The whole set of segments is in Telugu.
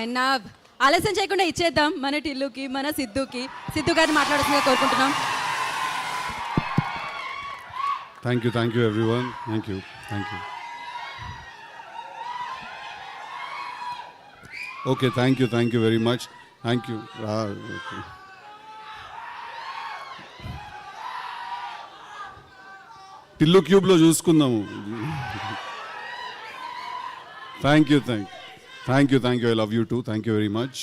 అండ్ నా ఆలస్యం చేయకుండా ఇచ్చేద్దాం మన టిల్లుకి మన సిద్ధు గారిని మాట్లాడుతుందిగా కోరుకుంటున్నాం. Thank you everyone. Thank you. Okay, thank you very much. Thank you. Tillu క్యూబ్లో చూసుకుందాము. Thank you. I love you too. Thank you very much.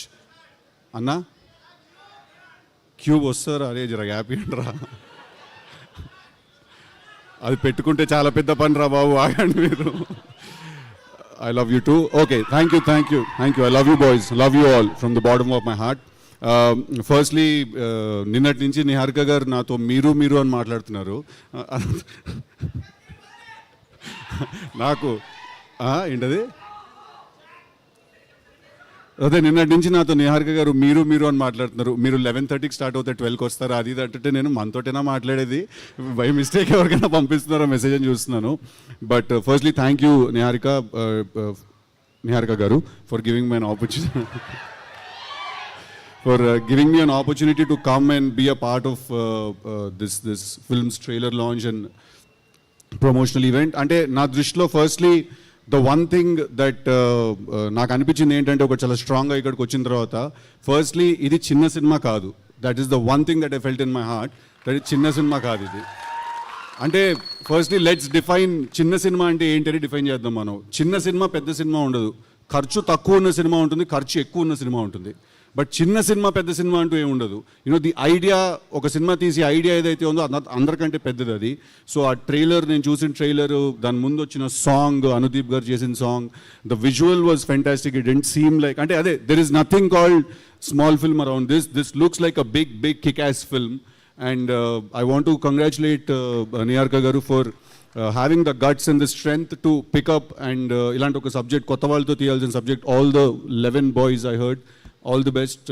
అన్నా క్యూబ్ వస్తారా? అరే జర హ్యాపీ అంటరా, అది పెట్టుకుంటే చాలా పెద్ద పని రా బాబు, ఆగండి మీరు. I love you two. Okay, thank you. I love you boys, love you all from the bottom of my heart. Firstly నిన్నటి నుంచి నిహారిక గారు నాతో మీరు అని మాట్లాడుతున్నారు. నాకు ఏంటది అదే నిన్నటి నుంచి నాతో నిహారిక గారు మీరు అని మాట్లాడుతున్నారు. మీరు 11:30కి స్టార్ట్ అవుతే 12కి వస్తారు, అది అంటే నేను మనతోటైనా మాట్లాడేది, బై మిస్టేక్ ఎవరికైనా పంపిస్తున్నారో మెసేజ్ అని చూస్తున్నాను. But firstly thank you Niharika గారు for giving me an opportunity to come and be a part of this film's trailer launch and promotional event. అంటే నా దృష్టిలో firstly the one thing that నాకు అనిపించింది ఏంటంటే, ఒక చాలా స్ట్రాంగ్గా ఇక్కడికి వచ్చిన తర్వాత, ఫస్ట్లీ ఇది చిన్న సినిమా కాదు. That is the one thing that I felt in my heart, that ఇది చిన్న సినిమా కాదు. ఇది అంటే ఫస్ట్లీ లెట్స్ డిఫైన్ చిన్న సినిమా అంటే ఏంటని డిఫైన్ చేద్దాం మనం. చిన్న సినిమా పెద్ద సినిమా ఉండదు, ఖర్చు తక్కువ ఉన్న సినిమా ఉంటుంది, ఖర్చు ఎక్కువ ఉన్న సినిమా ఉంటుంది. బట్ చిన్న సినిమా పెద్ద సినిమా అంటూ ఏమి ఉండదు. యూనో ది ఐడియా, ఒక సినిమా తీసి ఐడియా ఏదైతే ఉందో అందరికంటే పెద్దది అది. సో ఆ ట్రైలర్, నేను చూసిన ట్రైలర్, దాని ముందు వచ్చిన సాంగ్, అనుదీప్ గారు చేసిన song, the visual was fantastic. It didn't seem like, అంటే అదే, there is nothing called small film around this looks like a big kick-ass film. And I want to congratulate Niharika గారు for having the guts and the strength to pick up and ఇలాంటి ఒక సబ్జెక్ట్, కొత్త వాళ్ళతో తీయాల్సిన subject. All the 11 boys I heard, all the best.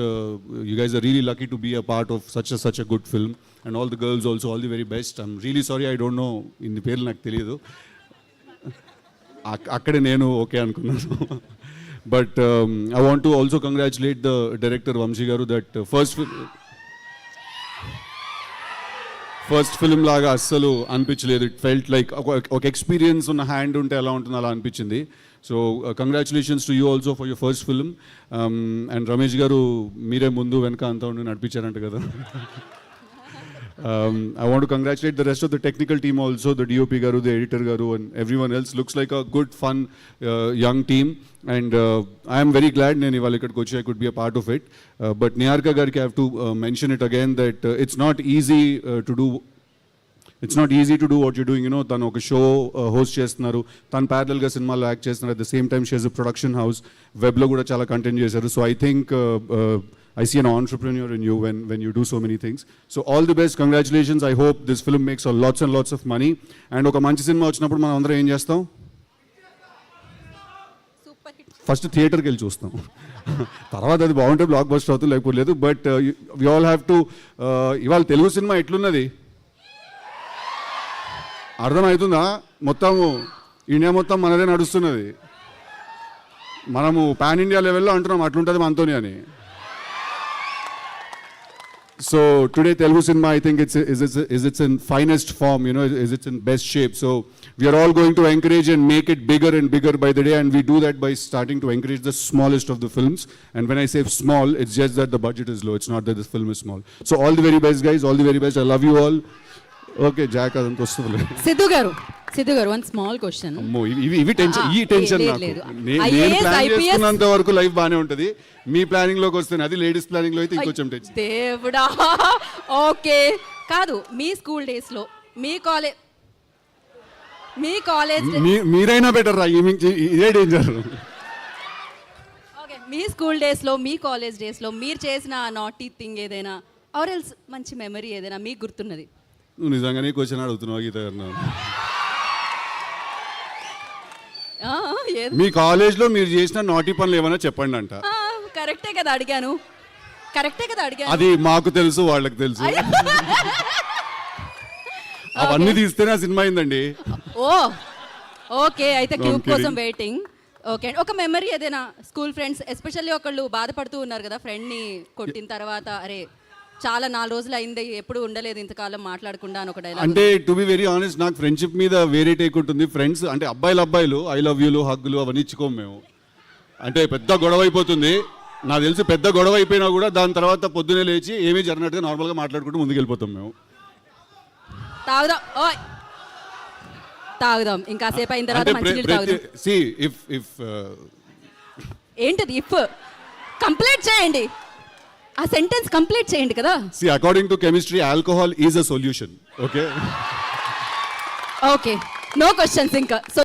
You guys are really lucky to be a part of such a good film, and all the girls also, all the very best. I'm really sorry, I don't know in the పేర్లు నాకు తెలియదు, అక్కడే నేను ఓకే అనుకున్నాను. But I want to also congratulate the director Vamshi గారు, that ఫస్ట్ ఫిల్మ్ లాగా అస్సలు అనిపించలేదు. ఇట్ ఫెల్ట్ లైక్ ఒక ఎక్స్పీరియన్స్ ఉన్న హ్యాండ్ ఉంటే ఎలా ఉంటుందో అలా అనిపించింది. So congratulations to you also for your first film. And Ramesh గారు మీరే ముందు వెనక అంతా ఉండి నడిపించారంట కదా. I want to congratulate the rest of the technical team also, the DOP garu, the editor garu, and everyone else. Looks like a good, fun, young team. And I am very glad nenu ivalu ikkadiki vachi I could be a part of it. But Niharika gariki I have to mention it again, that it's not easy to do. It's not easy to do what you're doing. You know, tanu oka show host చేస్తున్నారు, tanu parallel ga సినిమాలో యాక్ట్ చేస్తున్నారు. At the same time she has a production house, web lo kuda chala content చేశారు. So I think I see an entrepreneur in you when you do so many things. So all the best, congratulations. I hope this film makes lots and lots of money. And oka manchi cinema vachinappudu మనం అందరం ఏం చేస్తాం? ఫస్ట్ థియేటర్కి వెళ్ళి చూస్తాం, తర్వాత అది బాగుంటే బ్లాక్ బస్టర్ అవుతుంది, లేకపోతే లేదు. But we all have to, ఇవాళ తెలుగు సినిమా ఎట్లున్నది అర్థమవుతుందా? మొత్తము ఇండియా మొత్తం మనదే నడుస్తున్నది. మనము పాన్ ఇండియా లెవెల్లో అంటున్నాం అట్లుంటుంది మనతోని అని. So today Telugu cinema, I think it's in finest form, you know, it's in best shape. So we are all going to encourage and make it bigger and bigger by the day, and we do that by starting to encourage the smallest of the films. And when I say small, it's just that the budget is low, it's not that this film is small. So all the very best guys, all the very best. I love you all. Okay, Jack adantu వస్తుంది. సిద్ధు గారు వన్ స్మాల్ క్వశ్చన్. అమ్మో, ఇవి టెన్షన్, ఈ టెన్షన్ నాకు. నేను ప్లాన్ చేసుకున్నంత వరకు లైఫ్ బాగానే ఉంటుంది, మీ ప్లానింగ్ లోకి వస్తే అది లేడీస్ ప్లానింగ్ లో అయితే ఇంకొంచెం టెన్షన్. దేవుడా. ఓకే, కాదు, మీ స్కూల్ డేస్ లో, మీ కాలేజ్ మీరైనా బెటర్ రా, ఇదే డేంజర్. ఓకే, మీ స్కూల్ డేస్ లో, మీ కాలేజ్ డేస్ లో మీరు చేసిన నాటీ థింగ్ ఏదైనా, ఆర్ ఎల్స్ మంచి మెమరీ ఏదైనా మీకు గుర్తున్నది? నువ్వు నిజంగానే క్వశ్చన్ అడుగుతున్నావు గీత గారు. మీ కాలేజ్లో మీరు చేసిన నాటి పనులు ఏమైనా చెప్పండి అంట. కరెక్టే కదా అడిగాను. అది మాకు తెలుసు, వాళ్ళకి తెలుసు. అవన్నీ తీస్తేనే ఆ సినిమా అయిందండి. ఓకే, అయితే క్యూబ్ కోసం వెయిటింగ్. ఓకే అండి, ఒక మెమరీ ఏదైనా స్కూల్ ఫ్రెండ్స్ ఎస్పెషల్లీ ఒకళ్ళు బాధపడుతూ ఉన్నారు కదా ఫ్రెండ్ని కొట్టిన తర్వాత, అరే చాలా 4 రోజులు అయింది ఎప్పుడు ఉండలేదు ఇంతకాలం మాట్లాడకుండా అని ఒక డైలాగ్. అంటే టు బి వెరీ ఆనెస్ట్, నాకు ఫ్రెండ్షిప్ మీద వేరే టేక్ ఉంటుంది. ఫ్రెండ్స్ అంటే అబ్బాయిలు ఐ లవ్ యూలు హగ్గులు అవన్నీ ఇచ్చుకోము మేము. అంటే పెద్ద గొడవ అయిపోతుంది, నాకు తెలిసి పెద్ద గొడవ అయిపోయినా కూడా దాని తర్వాత పొద్దునే లేచి ఏమీ జరిగినట్టుగా నార్మల్గా మాట్లాడుకుంటూ ముందుకు వెళ్ళిపోతాం మేము. తాగుదాం, ఓయ్ తాగుదాం, ఇంకాసేపు అయిన తర్వాత మంచినీళ్ళు తాగుదాం. సి ఇఫ్ ఏంటది ఇఫ్? కంప్లీట్ చేయండి, ఆ సెంటెన్స్ కంప్లీట్ చేయండి కదా. See according to chemistry alcohol is a solution. Okay okay, no questions ఇంకా. సో